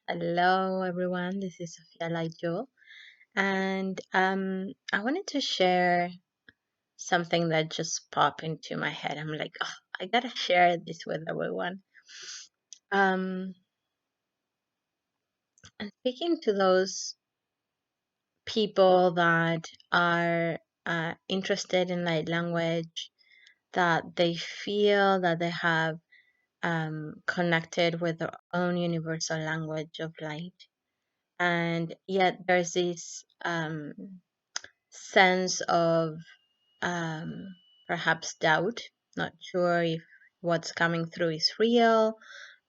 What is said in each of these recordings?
Hello, everyone. This is Sophia Laijo, and I wanted to share something that just popped into my head. I'm like, oh, I gotta share this with everyone. Um, and speaking to those people that are interested in light language, that they feel that they have connected with their own universal language of light, and yet there's this sense of um, perhaps doubt, not sure if what's coming through is real,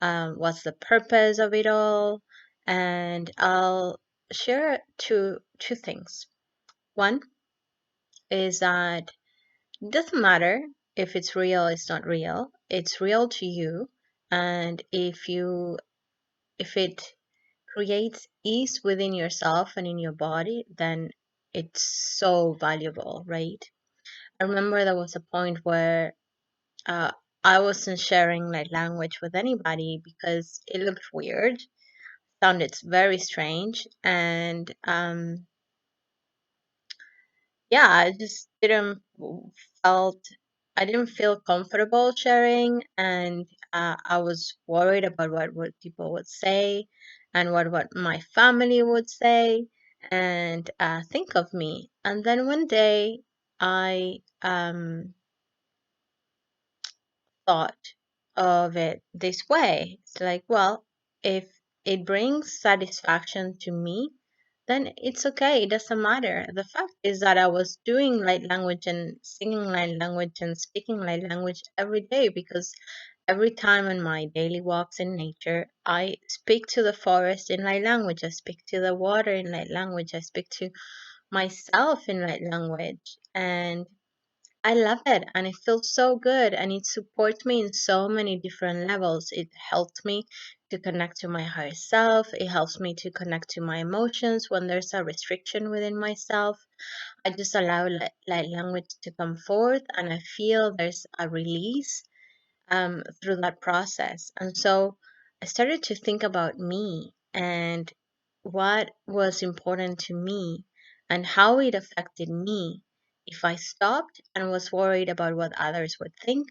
what's the purpose of it all, and I'll share two things. One is that it doesn't matter if it's real, it's not real. It's real to you, and if it creates ease within yourself and in your body, then it's so valuable, right? I remember there was a point where uh, I wasn't sharing like language with anybody because it looked weird, sounded very strange, and yeah, I just felt I didn't feel comfortable sharing, and I was worried about what people would say, and what my family would say, and think of me. And then one day, I thought of it this way. It's like, well, if it brings satisfaction to me, then it's okay. It doesn't matter. The fact is that I was doing light language and singing light language and speaking light language every day because every time on my daily walks in nature, I speak to the forest in light language. I speak to the water in light language. I speak to myself in light language. And I love it and it feels so good and it supports me in so many different levels. It helps me to connect to my higher self. It helps me to connect to my emotions when there's a restriction within myself. I just allow light language to come forth and I feel there's a release through that process. And so I started to think about me and what was important to me and how it affected me if I stopped and was worried about what others would think,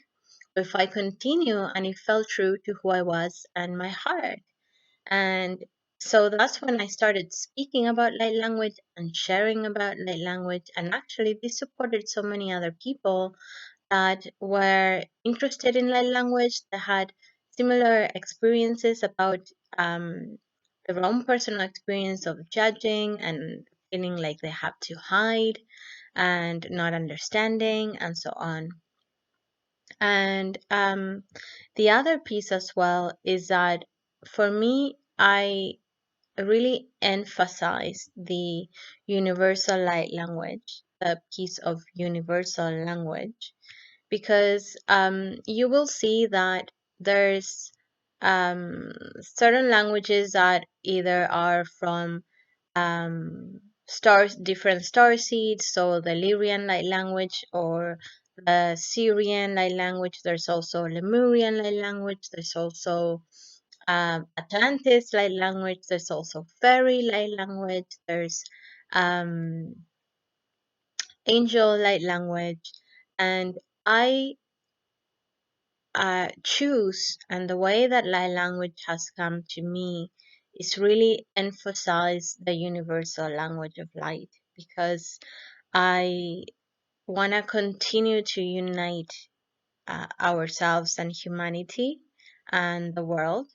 or if I continue and it felt true to who I was and my heart. And so that's when I started speaking about light language and sharing about light language. And actually, this supported so many other people that were interested in light language, that had similar experiences about um, their own personal experience of judging and feeling like they have to hide and not understanding and so on. And the other piece as well is that for me, I really emphasize the universal light language, the piece of universal language, because you will see that there's certain languages that either are from stars, different star seeds, so the Lyrian light language or the Syrian light language. There's also Lemurian light language. There's also Atlantis light language. There's also Fairy light language. There's um, Angel light language, and I choose, and the way that light language has come to me is really emphasize the universal language of light, because I want to continue to unite ourselves and humanity and the world.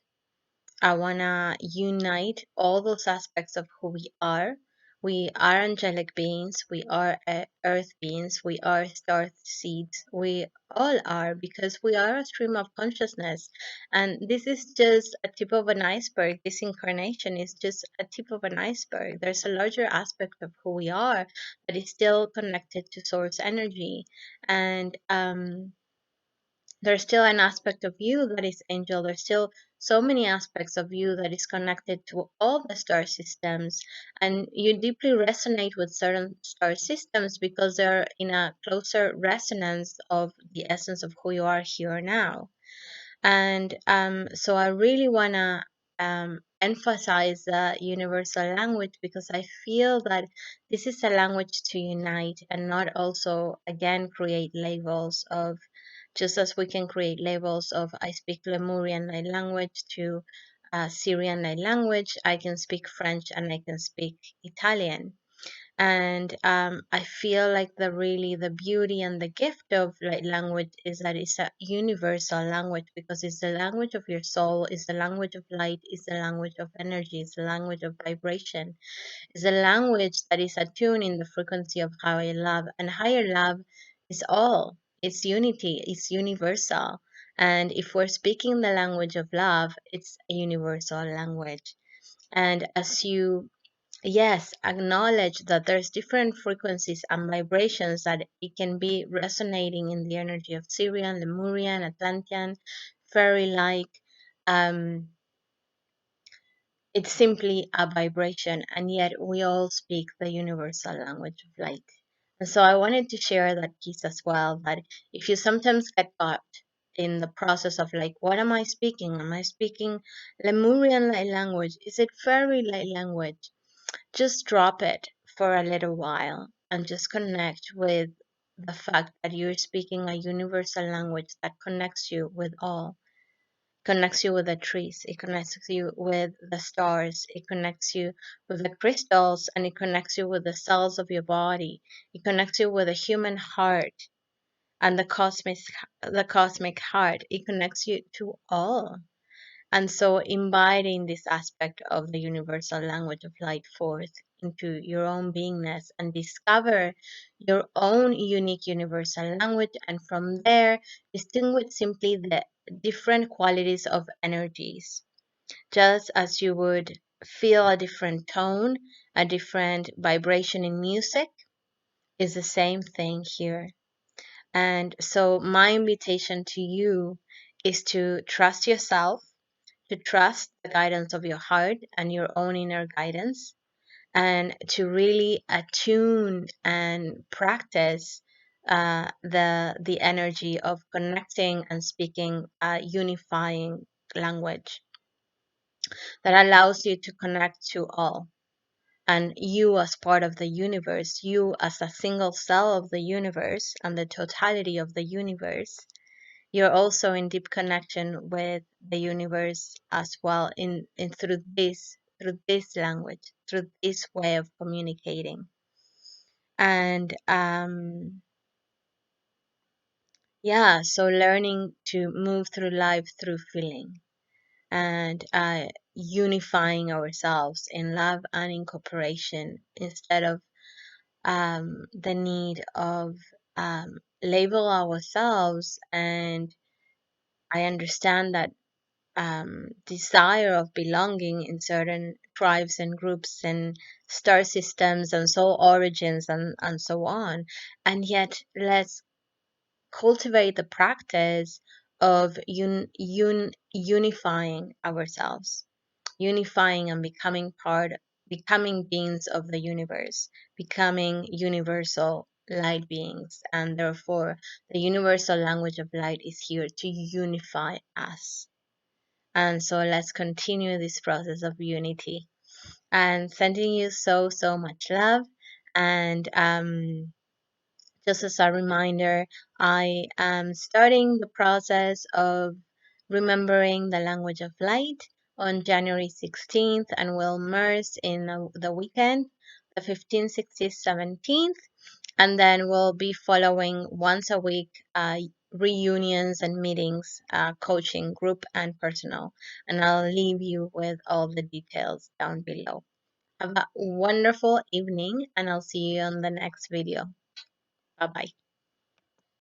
I want to unite all those aspects of who we are. We are angelic beings, we are earth beings, we are star seeds, we all are, because we are a stream of consciousness. And this is just a tip of an iceberg. This incarnation is just a tip of an iceberg. There's a larger aspect of who we are that is still connected to source energy. And there's still an aspect of you that is angel. There's still so many aspects of you that is connected to all the star systems, and you deeply resonate with certain star systems because they're in a closer resonance of the essence of who you are here now. And so I really want to emphasize the universal language because I feel that this is a language to unite and not also again create labels of, just as we can create labels of I speak Lemurian light language to Syrian light language, I can speak French and I can speak Italian. And I feel like the beauty and the gift of light language is that it's a universal language because it's the language of your soul, it's the language of light, it's the language of energy, it's the language of vibration, it's a language that is attuned in the frequency of higher love. And higher love is all, it's unity, it's universal. And if we're speaking the language of love, it's a universal language. And as you, yes, acknowledge that there's different frequencies and vibrations that it can be resonating in the energy of Syrian, Lemurian, Atlantean, fairy-like. Um, it's simply a vibration, and yet we all speak the universal language of light. And so I wanted to share that piece as well, that if you sometimes get caught in the process of like, what am I speaking? Am I speaking Lemurian light language? Is it fairy light language? Just drop it for a little while and just connect with the fact that you're speaking a universal language that connects you with all, connects you with the trees, it connects you with the stars, it connects you with the crystals, and it connects you with the cells of your body, it connects you with the human heart and the cosmic heart, it connects you to all. And so inviting this aspect of the universal language of light forth into your own beingness and discover your own unique universal language. And from there, distinguish simply the different qualities of energies. Just as you would feel a different tone, a different vibration in music, is the same thing here. And so my invitation to you is to trust yourself, to trust the guidance of your heart and your own inner guidance, and to really attune and practice the energy of connecting and speaking a unifying language that allows you to connect to all. And you, as part of the universe, you, as a single cell of the universe and the totality of the universe, you're also in deep connection with the universe as well in through this language, through this way of communicating. And yeah, so learning to move through life through feeling and unifying ourselves in love and in cooperation instead of the need of label ourselves. And I understand that desire of belonging in certain tribes and groups and star systems and soul origins and so on. And yet, let's cultivate the practice of unifying ourselves, unifying and becoming beings of the universe, becoming universal light beings. And therefore, the universal language of light is here to unify us. And so let's continue this process of unity. And sending you so, so much love. And just as a reminder, I am starting the process of remembering the language of light on January 16th and will immerse in the weekend, the 15th, 16th, 17th. And then we'll be following once a week reunions and meetings, coaching group and personal. And I'll leave you with all the details down below. Have a wonderful evening, and I'll see you on the next video. Bye bye.